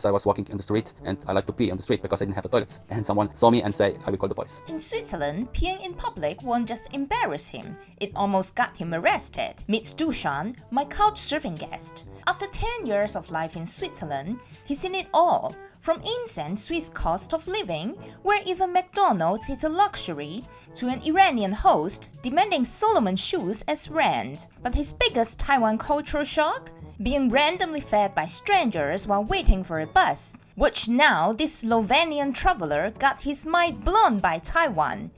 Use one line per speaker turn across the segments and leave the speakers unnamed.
So I was walking in the street and I like to pee on the street because I didn't have a toilet. And someone saw me and say, I will call the police.
In Switzerland, peeing in public won't just embarrass him, it almost got him arrested. Meets Dusan, my couchsurfing guest. After 10 years of life in Switzerland, he's seen it all. From insane Swiss cost of living, where even McDonald's is a luxury, to an Iranian host demanding Solomon shoes as rent. But his biggest Taiwan cultural shock? Being randomly fed by strangers while waiting for a bus, which now this Slovenian traveler got his mind blown by Taiwan.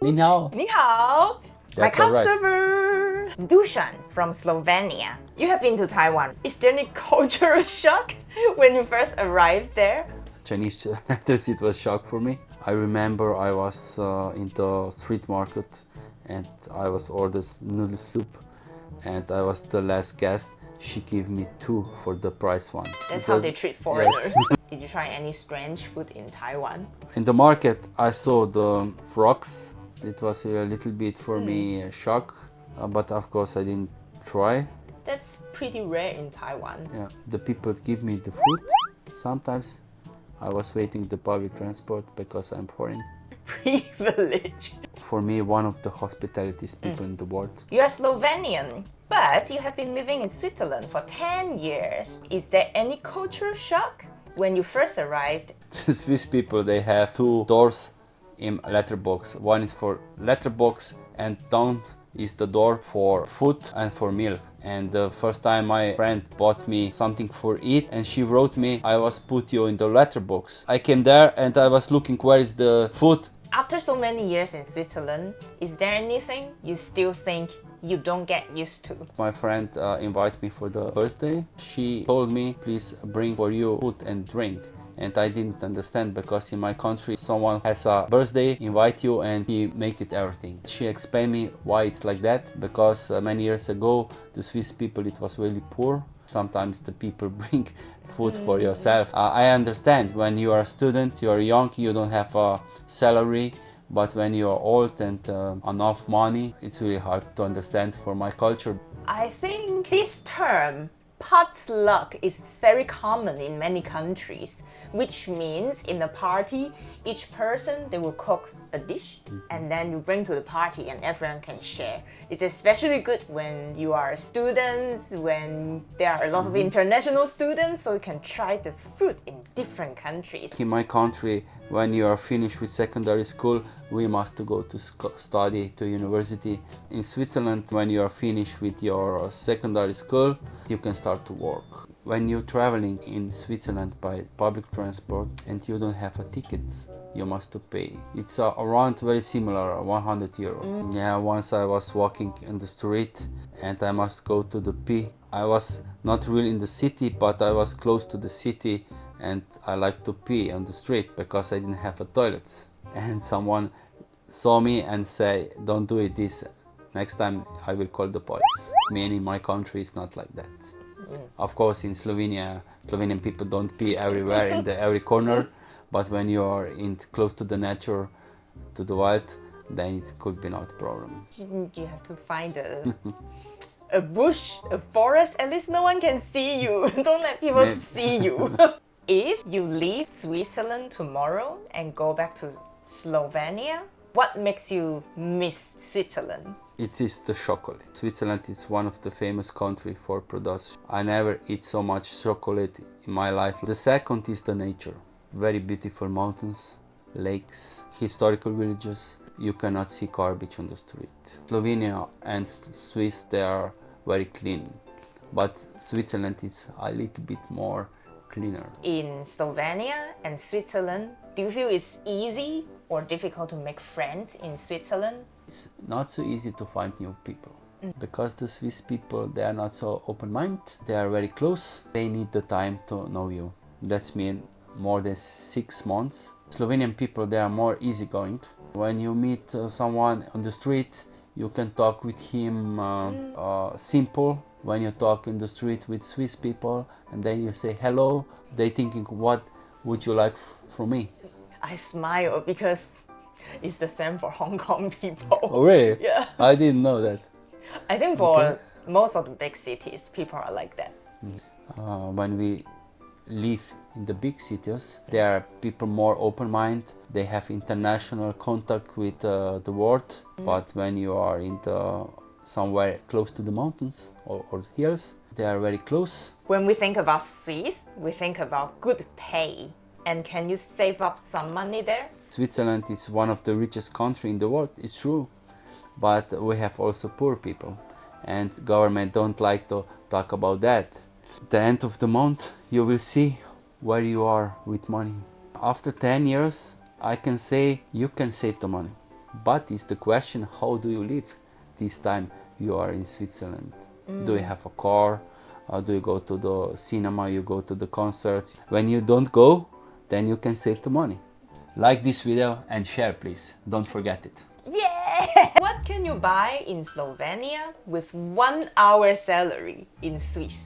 你好.
你好, my
That's all right.
couchsurfer, Dusan from Slovenia. You have been to Taiwan. Is there any cultural shock when you first arrived there?
Chinese letters, it was shock for me. I remember I was in the street market and I was ordered noodle soup and I was the last guest. She gave me 2 for the price one.
That's how they treat foreigners. Did you try any strange food in Taiwan?
In the market, I saw the frogs. It was a little bit for me a shock, but of course I didn't try.
That's pretty rare in Taiwan.
Yeah, the people give me the food. Sometimes I was waiting the public transport because I'm foreign.
Privilege.
For me, one of the hospitalities people in the world.
You are Slovenian, but you have been living in Switzerland for 10 years. Is there any cultural shock when you first arrived?
The Swiss people, they have 2 doors in letterbox. One is for letterbox and down is the door for food and for milk. And the first time my friend bought me something for eat and she wrote me, I was put you in the letterbox. I came there and I was looking where is the food.
After so many years in Switzerland, is there anything you still think you don't get used to?
My friend invited me for the birthday. She told me, please bring for you food and drink. And I didn't understand because in my country someone has a birthday, invite you and he make it everything. She explained me why it's like that because many years ago the Swiss people, it was really poor. Sometimes the people bring food for yourself. I understand when you are a student, you are young, you don't have a salary. But when you are old and enough money, it's really hard to understand for my culture.
I think this term, potluck, is very common in many countries, which means in the party, each person, they will cook a dish and then you bring to the party and everyone can share. It's especially good when you are students, when there are a lot of international students, so you can try the food in different countries.
In my country, when you are finished with secondary school, we must go to study to university. In Switzerland, when you are finished with your secondary school, you can start to work. When you're traveling in Switzerland by public transport and you don't have a ticket, you must to pay. It's around very similar, 100 euro. Yeah, once I was walking in the street and I must go to the pee. I was not really in the city, but I was close to the city and I like to pee on the street because I didn't have a toilet. And someone saw me and say, don't do it this. Next time I will call the police. In my country, it's not like that. Of course, in Slovenia, Slovenian people don't pee everywhere in every corner, but when you are close to the nature, to the wild, then it could be not a problem.
You have to find a bush, a forest, at least no one can see you. Don't let people see you. If you leave Switzerland tomorrow and go back to Slovenia, what makes you miss Switzerland?
It is the chocolate. Switzerland is one of the famous countries for production. I never eat so much chocolate in my life. The second is the nature. Very beautiful mountains, lakes, historical villages. You cannot see garbage on the street. Slovenia and Swiss, they are very clean. But Switzerland is a little bit more cleaner.
In Slovenia and Switzerland, do you feel it's easy or difficult to make friends in Switzerland?
It's not so easy to find new people because the Swiss people, they are not so open-minded. They are very close. They need the time to know you. That's mean more than 6 months. Slovenian people, they are more easygoing. When you meet someone on the street, you can talk with him simple. When you talk in the street with Swiss people and then you say hello, they thinking, what would you like from me?
I smile because it's the same for Hong Kong people.
Oh, really?
Yeah.
I didn't know that.
I think for most of the big cities, people are like that.
When we live in the big cities, there are people more open-minded. They have international contact with the world. But when you are in somewhere close to the mountains or hills, they are very close.
When we think about Swiss, we think about good pay. And can you save up some money there?
Switzerland is one of the richest countries in the world, it's true. But we have also poor people. And government don't like to talk about that. At the end of the month, you will see where you are with money. After 10 years, I can say you can save the money. But it's the question, how do you live this time you are in Switzerland? Do you have a car? Do you go to the cinema? You go to the concert? When you don't go, then you can save the money. Like this video and share, please. Don't forget it.
Yeah! What can you buy in Slovenia with 1 hour salary in Swiss?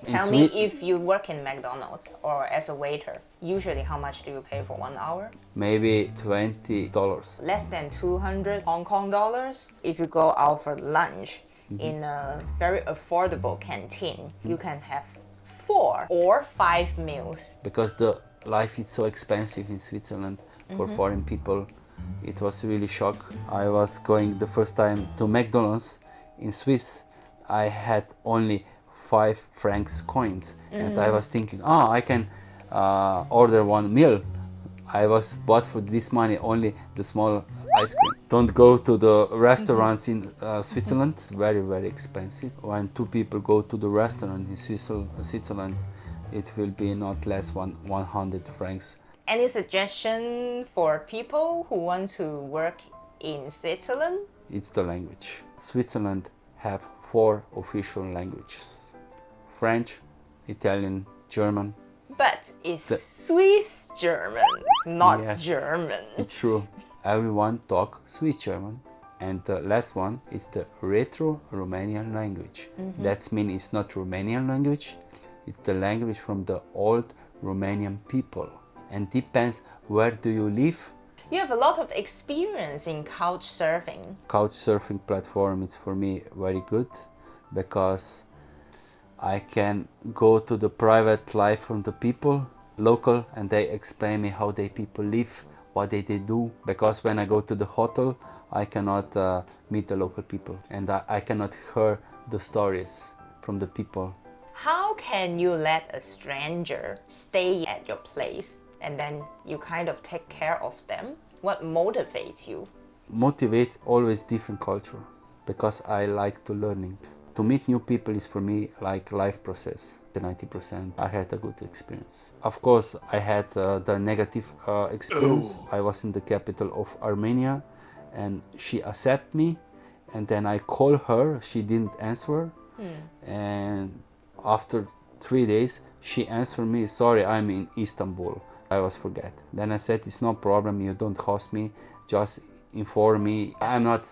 Tell me if you work in McDonald's or as a waiter. Usually, how much do you pay for 1 hour?
Maybe $20.
Less than 200 Hong Kong dollars. If you go out for lunch in a very affordable canteen, you can have 4 or 5 meals.
Because the life is so expensive in Switzerland for foreign people, it was really shock. I was going the first time to McDonald's in Swiss. I had only 5 francs coins, and I was thinking, I can order 1 meal. I was bought for this money only the small ice cream. Don't go to the restaurants in Switzerland, very, very expensive. When 2 people go to the restaurant in Switzerland, it will be not less than 100 francs.
Any suggestion for people who want to work in Switzerland?
It's the language. Switzerland have 4 official languages: French, Italian, German.
But it's Swiss German, not
Yes.
German.
It's true. Everyone talk Swiss German. And the last one is the retro Romanian language. That means it's not Romanian language, it's the language from the old Romanian people. And depends where do you live.
You have a lot of experience in couchsurfing.
Couchsurfing platform is for me very good because I can go to the private life from the people, local, and they explain me how they people live, what they do. Because when I go to the hotel, I cannot meet the local people and I cannot hear the stories from the people.
How can you let a stranger stay at your place and then you kind of take care of them? What motivates you?
Motivate always different culture because I like to learning. To meet new people is for me like life process. The 90% I had a good experience. Of course, I had the negative experience. I was in the capital of Armenia and she accepted me, and then I called her, she didn't answer. And after 3 days, she answered me, sorry, I'm in Istanbul. I was forget. Then I said, it's no problem, you don't host me, just inform me. I'm not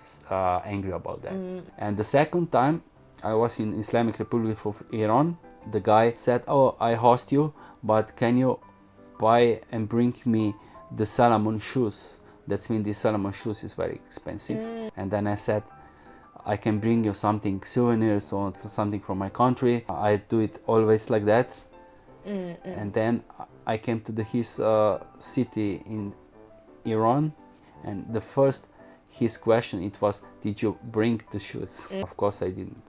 angry about that. And the second time, I was in Islamic Republic of Iran. The guy said, I host you, but can you buy and bring me the Salomon shoes? That means the Salomon shoes is very expensive. And then I said, I can bring you something, souvenirs or something from my country. I do it always like that. And then I came to his city in Iran, and the first his question it was, did you bring the shoes? Of course I didn't.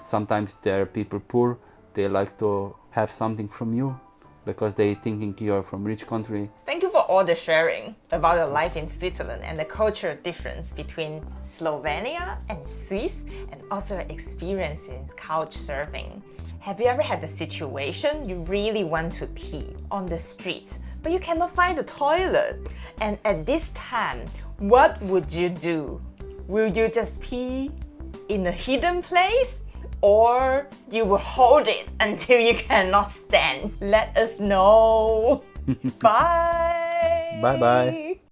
Sometimes there are people poor, they like to have something from you because they thinking you are from rich country.
Thank you for all the sharing about your life in Switzerland and the cultural difference between Slovenia and Swiss, and also your experience in couchsurfing. Have you ever had the situation you really want to pee on the street, but you cannot find the toilet? And at this time, what would you do? Will you just pee in a hidden place? Or you will hold it until you cannot stand? Let us know. Bye.
Bye bye.